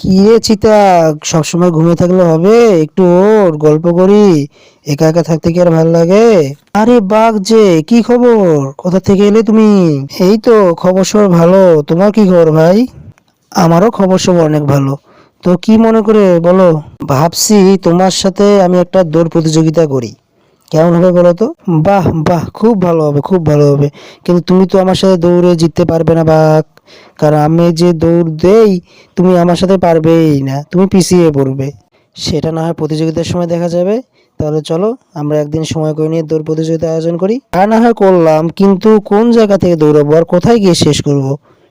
কি রে চিতা, সবসময় ঘুমিয়ে থাকলে হবে? একটু ওর গল্প করি। একা একা থাকতে কি আর ভালো লাগে? আরে বাঘ যে, কি খবর? কোথা থেকে এলে তুমি? এই তো খবর সবর ভালো। তোমার কি খবর ভাই? আমারও খবর সবর অনেক ভালো। তো কি মনে করে বলো? ভাবছি তোমার সাথে আমি একটা দৌড় প্রতিযোগিতা করি, কেমন হবে বলো তো? বাহ বাহ, খুব ভালো হবে, খুব ভালো হবে। কিন্তু তুমি তো আমার সাথে দৌড়ে জিততে পারবে না বাঘ, কারণ আমি যে দৌড় দেই তুমি আমার সাথে পারবেই না, তুমি পিছিয়ে পড়বে। সেটা না হয় প্রতিযোগিতার সময় দেখা যাবে। তাহলে চলো আমরা একদিন সময় করে নিয়ে দৌড় প্রতিযোগিতা আয়োজন করি। তা না হয় করলাম, কিন্তু কোন জায়গা থেকে দৌড়াবো আর কোথায় গিয়ে শেষ করব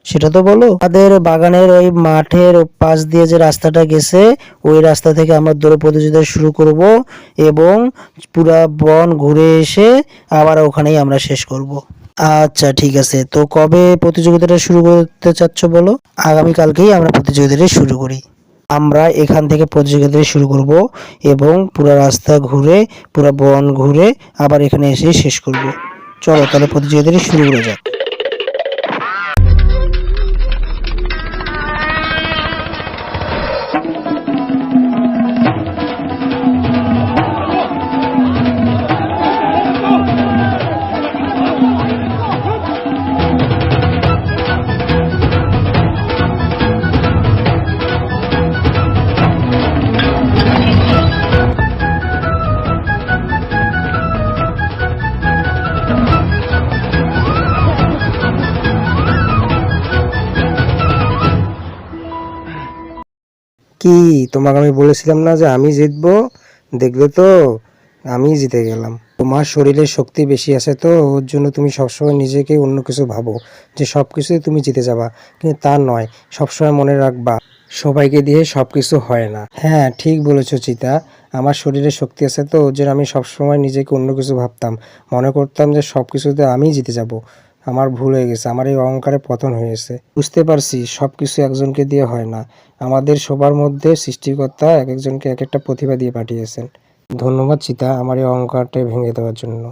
সেটা তো বলো। আমাদের বাগানের ওই মাঠের পাশ দিয়ে যে রাস্তাটা গেছে, ওই রাস্তা থেকে আমরা দৌড় প্রতিযোগিতা শুরু করব এবং পুরা বন ঘুরে এসে আবার ওখানেই আমরা শেষ করব। আচ্ছা ঠিক আছে, তো কবে প্রতিযোগিতাটা শুরু করতে চাচ্ছ বলো? আগামীকালকেই আমরা প্রতিযোগিতাটা শুরু করি। আমরা এখান থেকে প্রতিযোগিতাটা শুরু করব এবং পুরো রাস্তা ঘুরে, পুরো বন ঘুরে আবার এখানে এসে শেষ করব। চলো তাহলে প্রতিযোগিতাটা শুরু করা যাক। কি, তোমাকে আমি বলেছিলাম না যে আমি জিতবো? দেখলে তো, আমি জিতে গেলাম। তোমার শরীরে শক্তি বেশি আছে তো, ওর জন্য তুমি সবসময় নিজেকে অন্য কিছু ভাবো যে সব কিছুই তুমি জিতে যাবা, কিন্তু তা নয়। সবসময় মনে রাখবা, সবাইকে দিয়ে সব কিছু হয় না। হ্যাঁ, ঠিক বলেছো চিতা। আমার শরীরে শক্তি আছে তো, ওর জন্য আমি সবসময় নিজেকে অন্য কিছু ভাবতাম, মনে করতাম যে সব কিছুতে আমিই জিতে যাব। আমার ভুল হয়ে গেছে, আমার এই অহংকারে পতন হয়েছে। বুঝতে পারছি সব কিছু একজনকে দিয়ে হয় না, আমাদের সবার মধ্যে সৃষ্টিকর্তা এক একজনকে এক একটা প্রতিভা দিয়ে পাঠিয়েছেন। ধন্যবাদ চিতা, আমার এই অহংকারটা ভেঙে দেওয়ার জন্য।